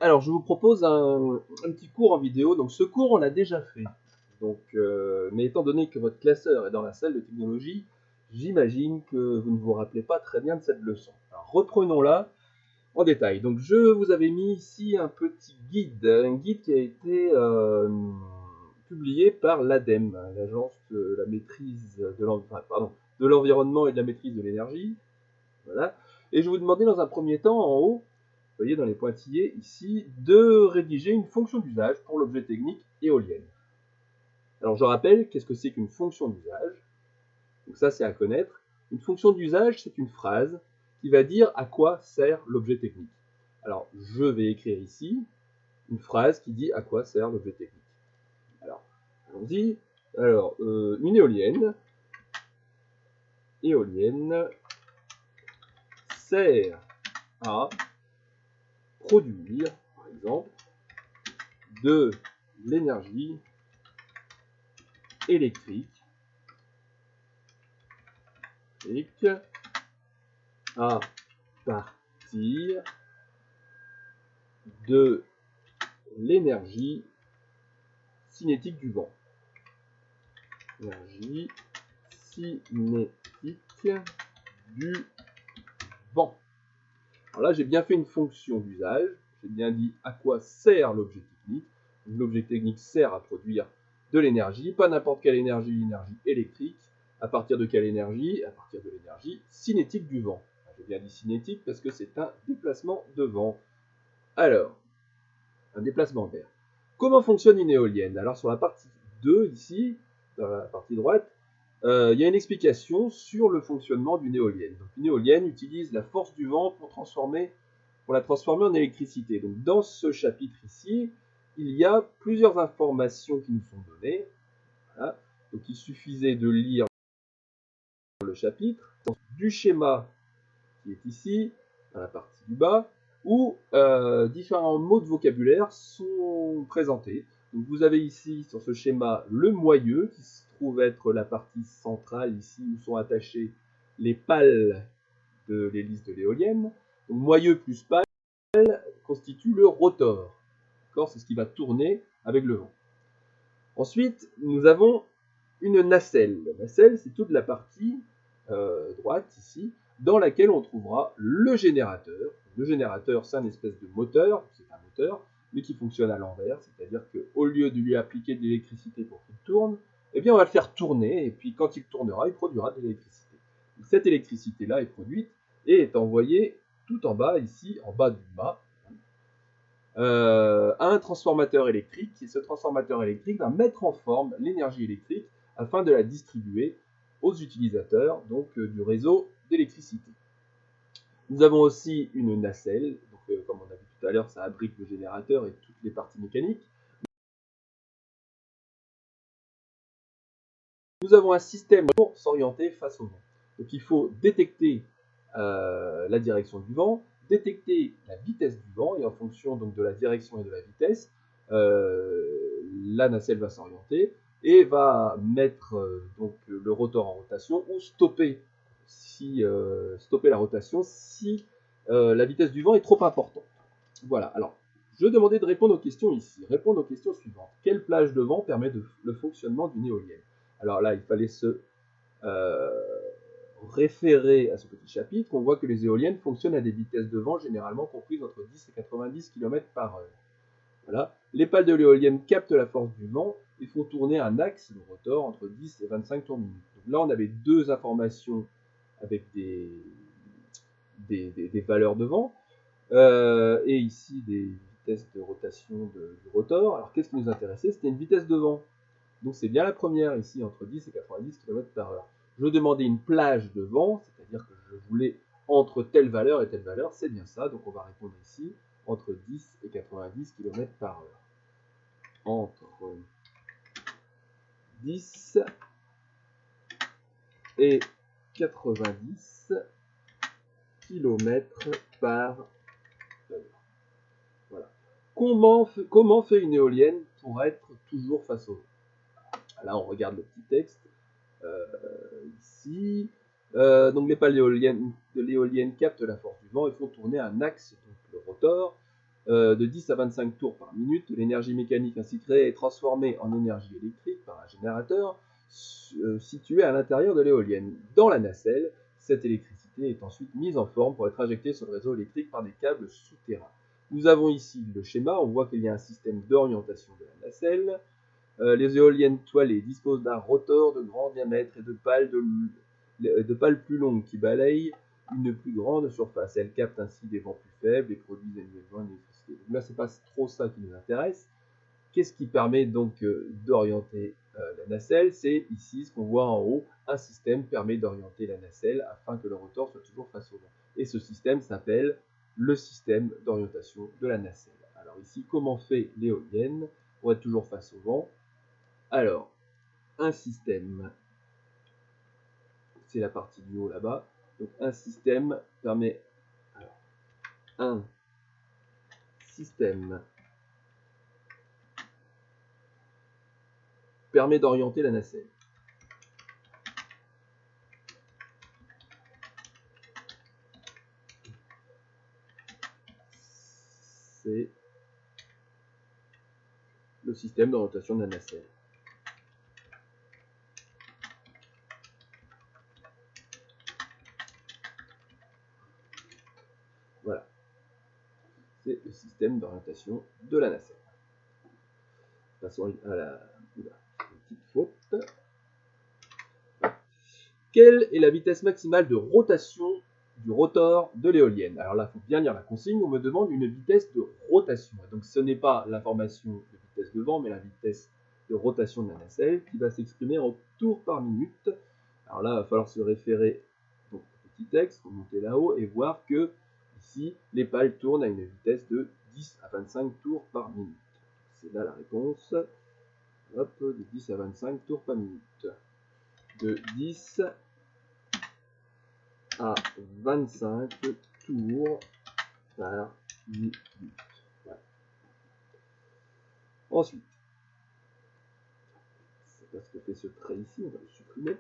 Alors, je vous propose un petit cours en vidéo. Donc, ce cours, on l'a déjà fait. Donc, mais étant donné que votre classeur est dans la salle de technologie, j'imagine que vous ne vous rappelez pas très bien de cette leçon. Alors, reprenons-la en détail. Donc, je vous avais mis ici un petit guide, un guide qui a été publié par l'ADEME, l'Agence de la maîtrise de l'environnement et de la maîtrise de l'énergie. Voilà. Et je vous demandais dans un premier temps, en haut, vous voyez dans les pointillés ici, de rédiger une fonction d'usage pour l'objet technique éolienne. Alors je rappelle, qu'est-ce que c'est qu'une fonction d'usage? Donc ça c'est à connaître. Une fonction d'usage, c'est une phrase qui va dire à quoi sert l'objet technique. Alors je vais écrire ici une phrase qui dit à quoi sert l'objet technique. Alors, allons-y. Alors, une éolienne sert à produire, par exemple, de l'énergie électrique à partir de l'énergie cinétique du vent. Énergie cinétique du vent. Alors là, j'ai bien fait une fonction d'usage. J'ai bien dit à quoi sert l'objet technique. L'objet technique sert à produire de l'énergie, pas n'importe quelle énergie, l'énergie électrique. À partir de quelle énergie? À partir de l'énergie cinétique du vent. J'ai bien dit cinétique parce que c'est un déplacement de vent. Alors, un déplacement d'air. Comment fonctionne une éolienne? Alors sur la partie 2 ici, dans la partie droite, il y a une explication sur le fonctionnement d'une éolienne. Donc une éolienne utilise la force du vent pour la transformer en électricité. Donc dans ce chapitre ici, il y a plusieurs informations qui nous sont données. Voilà. Donc il suffisait de lire le chapitre, du schéma qui est ici, dans la partie du bas, où différents mots de vocabulaire sont présentés. Donc vous avez ici sur ce schéma le moyeu qui se trouve être la partie centrale ici où sont attachées les pales de l'hélice de l'éolienne. Donc moyeu plus pale constitue le rotor. C'est ce qui va tourner avec le vent. Ensuite, nous avons une nacelle. La nacelle, c'est toute la partie droite ici, dans laquelle on trouvera le générateur. Le générateur, c'est un espèce de moteur, c'est un moteur, mais qui fonctionne à l'envers, c'est-à-dire qu'au lieu de lui appliquer de l'électricité pour qu'il tourne, eh bien on va le faire tourner, et puis quand il tournera, il produira de l'électricité. Cette électricité-là est produite et est envoyée tout en bas, ici, en bas du mât, à un transformateur électrique, et ce transformateur électrique va mettre en forme l'énergie électrique afin de la distribuer aux utilisateurs donc, du réseau d'électricité. Nous avons aussi une nacelle, donc, comme on a vu tout à l'heure, ça abrite le générateur et toutes les parties mécaniques. Nous avons un système pour s'orienter face au vent. Donc il faut détecter la direction du vent, détecter la vitesse du vent, et en fonction donc, de la direction et de la vitesse, la nacelle va s'orienter et va mettre donc, le rotor en rotation ou stopper la rotation si la vitesse du vent est trop importante. Voilà, alors je demandais de répondre aux questions ici. Répondre aux questions suivantes. Quelle plage de vent permet le fonctionnement d'une éolienne? Alors là, il fallait se référer à ce petit chapitre. On voit que les éoliennes fonctionnent à des vitesses de vent généralement comprises entre 10 et 90 km/h. Voilà. Les pales de l'éolienne captent la force du vent et font tourner un axe, le rotor, entre 10 et 25 tours minute. Donc là, on avait deux informations avec des valeurs de vent. Et ici, des vitesses de rotation du rotor. Alors, qu'est-ce qui nous intéressait? C'était une vitesse de vent. Donc, c'est bien la première ici, entre 10 et 90 km/h. Je demandais une plage de vent, c'est-à-dire que je voulais entre telle valeur et telle valeur, c'est bien ça. Donc, on va répondre ici, entre 10 et 90 km/h. Entre 10 et 90 km/h. Voilà. Comment fait une éolienne pour être toujours face au vent? Là, on regarde le petit texte ici. Donc, les pales de l'éolienne captent la force du vent et font tourner un axe, donc le rotor. de 10 à 25 tours par minute. L'énergie mécanique ainsi créée est transformée en énergie électrique par un générateur situé à l'intérieur de l'éolienne. Dans la nacelle, cette électricité est ensuite mise en forme pour être injectée sur le réseau électrique par des câbles souterrains. Nous avons ici le schéma, on voit qu'il y a un système d'orientation de la nacelle. Les éoliennes toilées disposent d'un rotor de grand diamètre et de pales plus longues qui balayent une plus grande surface. Elles captent ainsi des vents plus faibles et produisent également une électricité. Donc là, c'est pas trop ça qui nous intéresse. Qu'est-ce qui permet donc d'orienter la nacelle? C'est ici ce qu'on voit en haut. Un système permet d'orienter la nacelle afin que le rotor soit toujours face au vent. Et ce système s'appelle le système d'orientation de la nacelle. Alors ici, comment fait l'éolienne pour être toujours face au vent? Alors, un système, c'est la partie du haut là-bas. Donc un système permet, alors, un système permet d'orienter la nacelle. C'est le système d'orientation de la nacelle. Voilà. C'est le système d'orientation de la nacelle. Passons à la petite faute. Quelle est la vitesse maximale de rotation du rotor de l'éolienne? Alors là, il faut bien lire la consigne. On me demande une vitesse de rotation. Donc ce n'est pas l'information de vitesse de vent, mais la vitesse de rotation de la nacelle qui va s'exprimer en tours par minute. Alors là, il va falloir se référer donc, au petit texte, remonter là-haut et voir que ici, les pales tournent à une vitesse de 10 à 25 tours par minute. C'est là la réponse. Hop, de 10 à 25 tours par minute. De 10 à 25 tours par minute. Voilà. Ensuite, c'est pas ce que fait ce trait ici, on va le supprimer.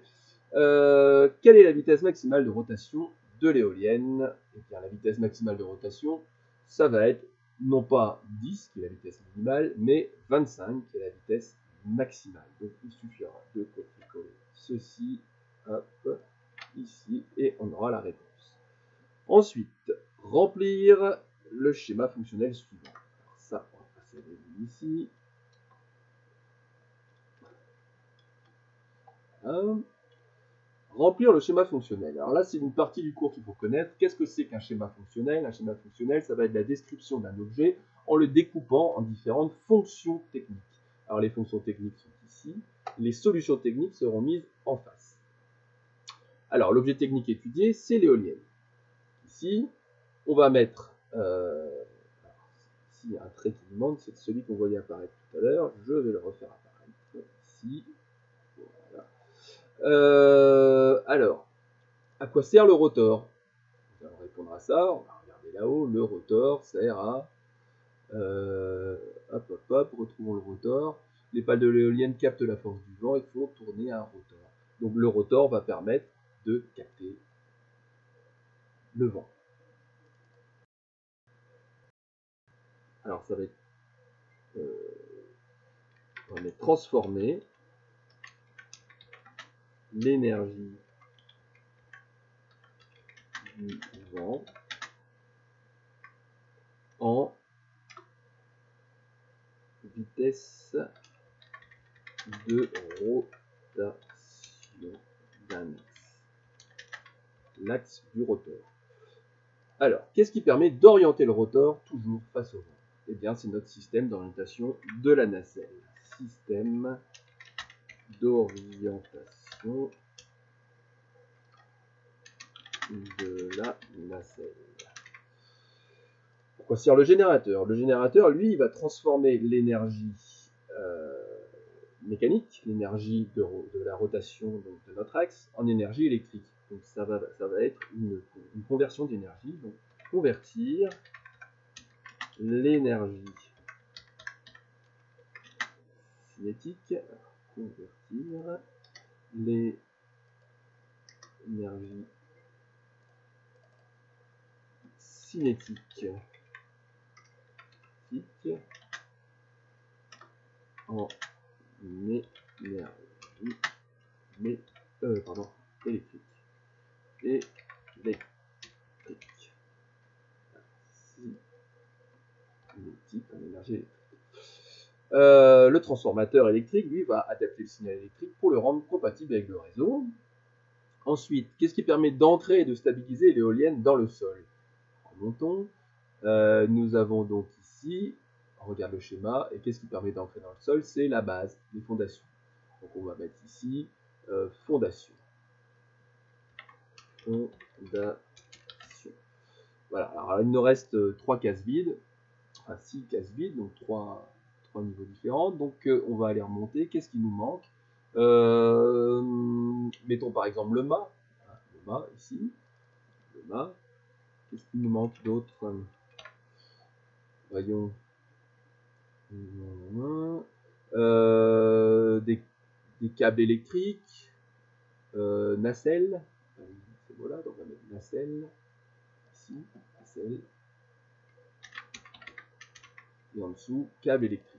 Quelle est la vitesse maximale de rotation de l'éolienne? Eh bien, la vitesse maximale de rotation, ça va être non pas 10, qui est la vitesse minimale, mais 25, qui est la vitesse maximale. Donc, il suffira de copier-coller ceci, hop, ici, et on aura la réponse. Ensuite, remplir le schéma fonctionnel suivant. Alors ça, on va passer à ici. Remplir le schéma fonctionnel. Alors là, c'est une partie du cours qu'il faut connaître. Qu'est-ce que c'est qu'un schéma fonctionnel? Un schéma fonctionnel, ça va être la description d'un objet en le découpant en différentes fonctions techniques. Alors les fonctions techniques sont ici. Les solutions techniques seront mises en face. Alors l'objet technique étudié, c'est l'éolienne. Ici, on va mettre... ici, il y a un trait qui demande, c'est celui qu'on voyait apparaître tout à l'heure. Je vais le refaire apparaître ici. Voilà. Alors, à quoi sert le rotor? On va répondre à ça, on va regarder là-haut. Le rotor sert à... retrouvons le rotor. Les pales de l'éolienne captent la force du vent et font tourner un rotor. Donc le rotor va permettre de capter le vent. Alors ça va être... on va transformer l'énergie du vent en vitesse de rotation d'un axe. L'axe du rotor. Alors, qu'est-ce qui permet d'orienter le rotor toujours face au vent? Eh bien, c'est notre système d'orientation de la nacelle. Système d'orientation de la nacelle. Pourquoi sert le générateur? Le générateur, lui, il va transformer l'énergie mécanique, l'énergie de la rotation donc, de notre axe, en énergie électrique. Donc ça va être une conversion d'énergie. Donc convertir l'énergie cinétique, convertir l'énergie cinétique électrique en énergie électrique et électrique. Cinétique en énergie électrique. Le transformateur électrique, lui, va adapter le signal électrique pour le rendre compatible avec le réseau. Ensuite, qu'est-ce qui permet d'entrer et de stabiliser l'éolienne dans le sol? Remontons. Nous avons donc ici, on regarde le schéma, et qu'est-ce qui permet d'entrer dans le sol? C'est la base, les fondations. Donc on va mettre ici fondation. Fondation. Voilà, alors il nous reste 3 cases vides, enfin 6 cases vides, donc 3 niveaux différents. Donc on va aller remonter. Qu'est-ce qui nous manque? Mettons par exemple le mât. Le mât ici. Le mât. Qu'est-ce qui nous manque d'autre? Voyons. Des câbles électriques. Nacelle. Voilà, donc on va mettre nacelle. Ici. Nacelle. Et en dessous, câble électrique.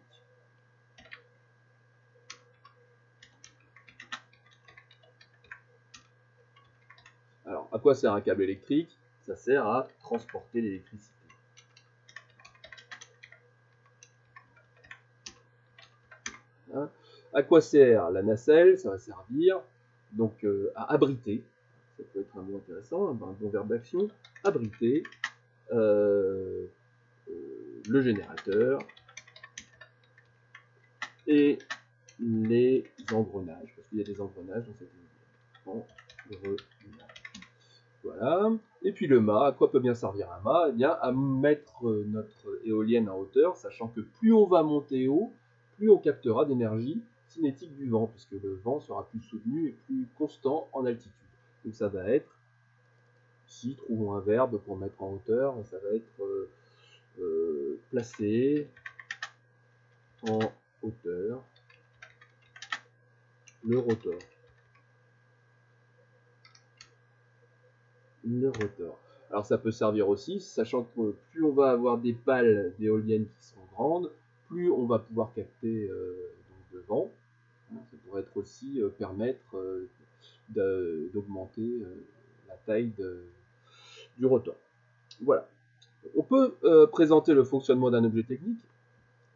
Alors, à quoi sert un câble électrique? Ça sert à transporter l'électricité. Hein? À quoi sert la nacelle? Ça va servir donc à abriter. Ça peut être un mot intéressant, un bon verbe d'action. Abriter le générateur et les engrenages, parce qu'il y a des engrenages dans cette éolienne. Voilà. Et puis le mât, à quoi peut bien servir un mât? Eh bien, à mettre notre éolienne en hauteur, sachant que plus on va monter haut, plus on captera d'énergie cinétique du vent, puisque le vent sera plus soutenu et plus constant en altitude. Donc ça va être, ici, trouvons un verbe pour mettre en hauteur, ça va être placer en hauteur le rotor. Le rotor. Alors ça peut servir aussi, sachant que plus on va avoir des pales d'éoliennes qui sont grandes, plus on va pouvoir capter donc de vent. Ça pourrait être aussi permettre d'augmenter la taille du rotor. Voilà. On peut présenter le fonctionnement d'un objet technique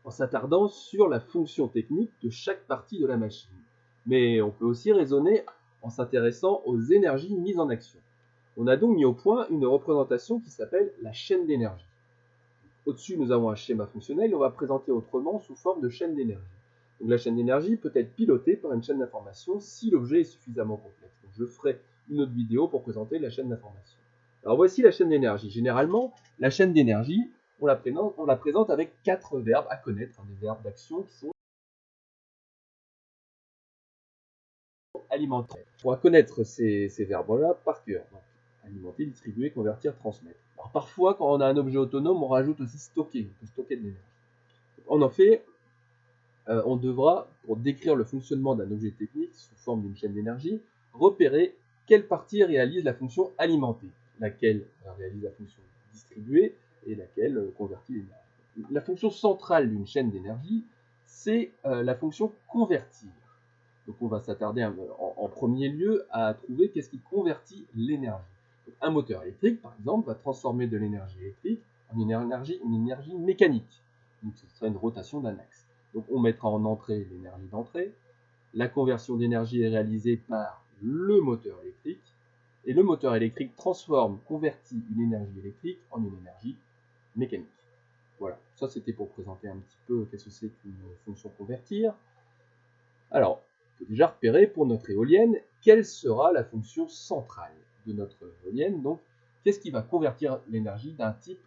en s'attardant sur la fonction technique de chaque partie de la machine. Mais on peut aussi raisonner en s'intéressant aux énergies mises en action. On a donc mis au point une représentation qui s'appelle la chaîne d'énergie. Au-dessus, nous avons un schéma fonctionnel et on va présenter autrement sous forme de chaîne d'énergie. Donc la chaîne d'énergie peut être pilotée par une chaîne d'information si l'objet est suffisamment complexe. Donc je ferai une autre vidéo pour présenter la chaîne d'information. Alors voici la chaîne d'énergie. Généralement, la chaîne d'énergie, on la présente avec 4 verbes à connaître, des verbes d'action qui sont alimentaires. On va connaître ces verbes-là par cœur. Donc, alimenter, distribuer, convertir, transmettre. Alors parfois, quand on a un objet autonome, on rajoute aussi stocker. On peut stocker de l'énergie. En effet, on devra, pour décrire le fonctionnement d'un objet technique sous forme d'une chaîne d'énergie, repérer quelle partie réalise la fonction alimenter, laquelle réalise la fonction distribuer et laquelle convertit l'énergie. La fonction centrale d'une chaîne d'énergie, c'est la fonction convertir. Donc on va s'attarder en premier lieu à trouver qu'est-ce qui convertit l'énergie. Un moteur électrique, par exemple, va transformer de l'énergie électrique en une énergie mécanique. Donc ce serait une rotation d'un axe. Donc on mettra en entrée l'énergie d'entrée. La conversion d'énergie est réalisée par le moteur électrique. Et le moteur électrique convertit une énergie électrique en une énergie mécanique. Voilà, ça c'était pour présenter un petit peu qu'est-ce que c'est qu'une fonction convertir. Alors, il faut déjà repérer pour notre éolienne quelle sera la fonction centrale de notre éolienne. Donc, qu'est-ce qui va convertir l'énergie d'un type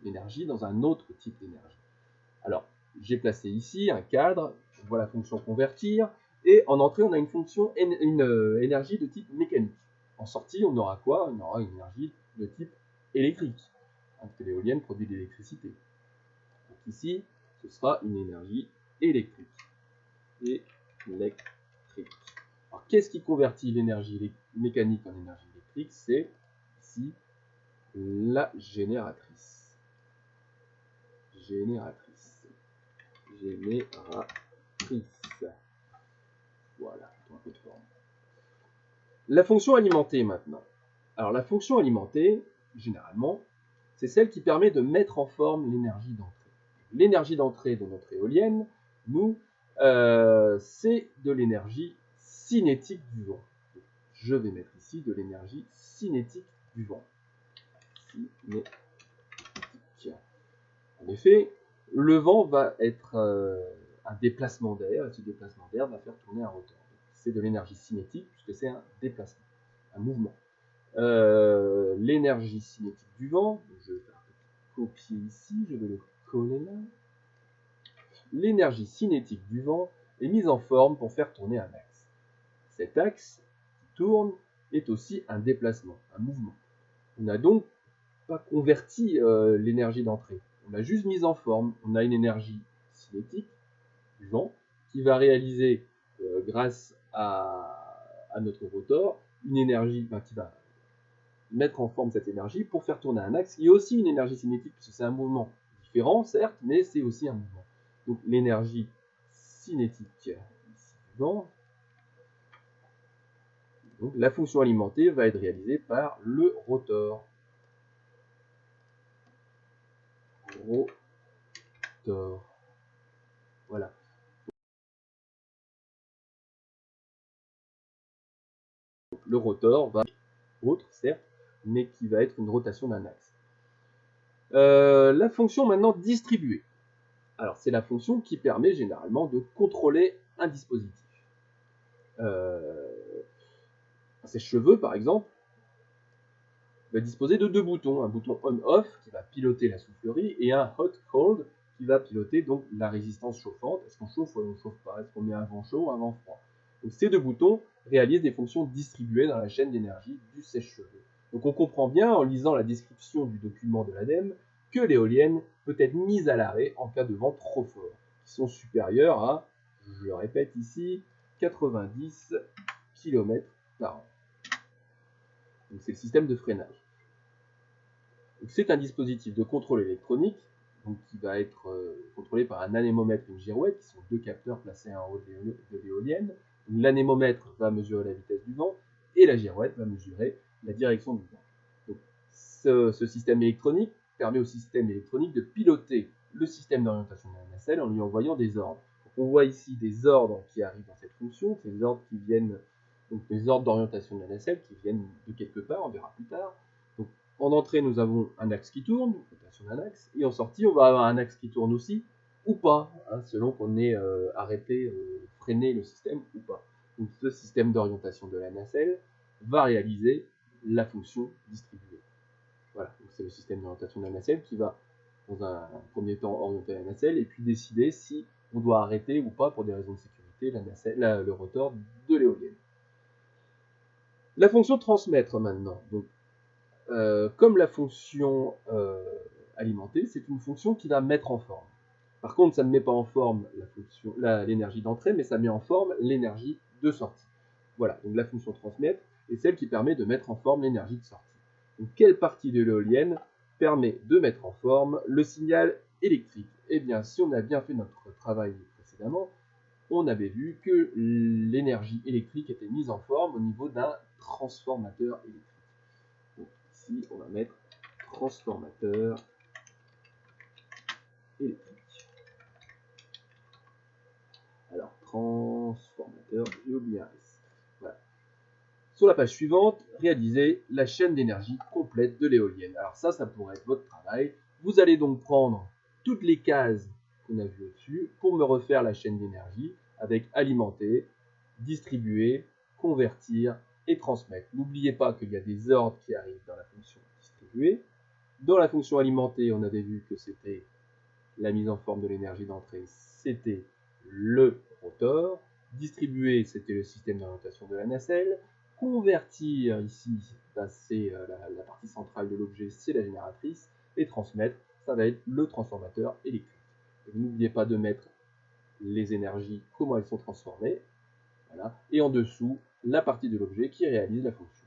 d'énergie dans un autre type d'énergie? Alors, j'ai placé ici un cadre, je vois la fonction convertir, et en entrée, on a une fonction énergie de type mécanique. En sortie, on aura quoi? On aura une énergie de type électrique, parce que l'éolienne produit de l'électricité. Donc ici, ce sera une énergie électrique. Alors, qu'est-ce qui convertit l'énergie mécanique en énergie électrique? C'est ici la génératrice. génératrice. Voilà, un peu de forme. La fonction alimentée maintenant. Alors la fonction alimentée, généralement, c'est celle qui permet de mettre en forme l'énergie d'entrée. L'énergie d'entrée de notre éolienne, nous, c'est de l'énergie cinétique du vent. Je vais mettre ici de l'énergie cinétique du vent. Cinétique. En effet, le vent va être un déplacement d'air, et ce déplacement d'air va faire tourner un rotor. C'est de l'énergie cinétique puisque c'est un déplacement, un mouvement. L'énergie cinétique du vent, je vais faire un copier ici, je vais le coller là. L'énergie cinétique du vent est mise en forme pour faire tourner un axe. Cet axe qui tourne est aussi un déplacement, un mouvement. On n'a donc pas converti l'énergie d'entrée, on l'a juste mise en forme. On a une énergie cinétique du vent qui va réaliser, grâce à notre rotor, une énergie qui va mettre en forme cette énergie pour faire tourner un axe. Il y a aussi une énergie cinétique, puisque c'est un mouvement différent, certes, mais c'est aussi un mouvement. Donc l'énergie cinétique du vent, donc la fonction alimentée va être réalisée par le rotor. Voilà. Le rotor va être autre, certes, mais qui va être une rotation d'un axe. La fonction maintenant distribuée. Alors c'est la fonction qui permet généralement de contrôler un dispositif. Un sèche-cheveux par exemple va disposer de deux boutons, un bouton on-off qui va piloter la soufflerie et un hot-cold qui va piloter donc la résistance chauffante. Est-ce qu'on chauffe ou on ne chauffe pas? Est-ce qu'on met un vent chaud ou un vent froid? Donc ces deux boutons réalisent des fonctions distribuées dans la chaîne d'énergie du sèche-cheveux. Donc on comprend bien en lisant la description du document de l'ADEME que l'éolienne peut être mise à l'arrêt en cas de vent trop fort, qui sont supérieurs à, je le répète ici, 90 km/h. Donc c'est le système de freinage. C'est un dispositif de contrôle électronique donc, qui va être contrôlé par un anémomètre et une girouette, qui sont deux capteurs placés en haut de l'éolienne. L'anémomètre va mesurer la vitesse du vent et la girouette va mesurer la direction du vent. Donc, ce système électronique permet au système électronique de piloter le système d'orientation de la nacelle en lui envoyant des ordres. Donc, on voit ici des ordres qui arrivent dans cette fonction, ces ordres qui viennent, donc des ordres d'orientation de la nacelle qui viennent de quelque part, on verra plus tard. Donc, en entrée, nous avons un axe qui tourne, rotation d'un axe, et en sortie, on va avoir un axe qui tourne aussi, ou pas, hein, selon qu'on ait arrêté, freiné le système ou pas. Donc ce système d'orientation de la nacelle va réaliser la fonction distribuée. Voilà, c'est le système d'orientation de la nacelle qui va, dans un premier temps, orienter la nacelle et puis décider si on doit arrêter ou pas, pour des raisons de sécurité, le rotor de l'éolienne. La fonction transmettre maintenant. Donc, comme la fonction alimentée, c'est une fonction qui va mettre en forme. Par contre, ça ne met pas en forme l'énergie d'entrée, mais ça met en forme l'énergie de sortie. Voilà, donc la fonction transmettre est celle qui permet de mettre en forme l'énergie de sortie. Donc, quelle partie de l'éolienne permet de mettre en forme le signal électrique? Eh bien, si on a bien fait notre travail précédemment, on avait vu que l'énergie électrique était mise en forme au niveau d'un transformateur électrique. Donc ici, on va mettre transformateur électrique. Alors, transformateur, j'ai oublié un S. Voilà. Sur la page suivante, réaliser la chaîne d'énergie complète de l'éolienne. Alors ça pourrait être votre travail. Vous allez donc prendre toutes les cases qu'on a vues au-dessus pour me refaire la chaîne d'énergie avec alimenter, distribuer, convertir et transmettre. N'oubliez pas qu'il y a des ordres qui arrivent dans la fonction distribuer. Dans la fonction alimenter, on avait vu que c'était la mise en forme de l'énergie d'entrée, c'était le rotor. Distribuer, c'était le système d'orientation de la nacelle. Convertir, ici, c'est la partie centrale de l'objet, c'est la génératrice. Et transmettre, ça va être le transformateur électrique. N'oubliez pas de mettre les énergies, comment elles sont transformées. Voilà. Et en dessous, la partie de l'objet qui réalise la fonction.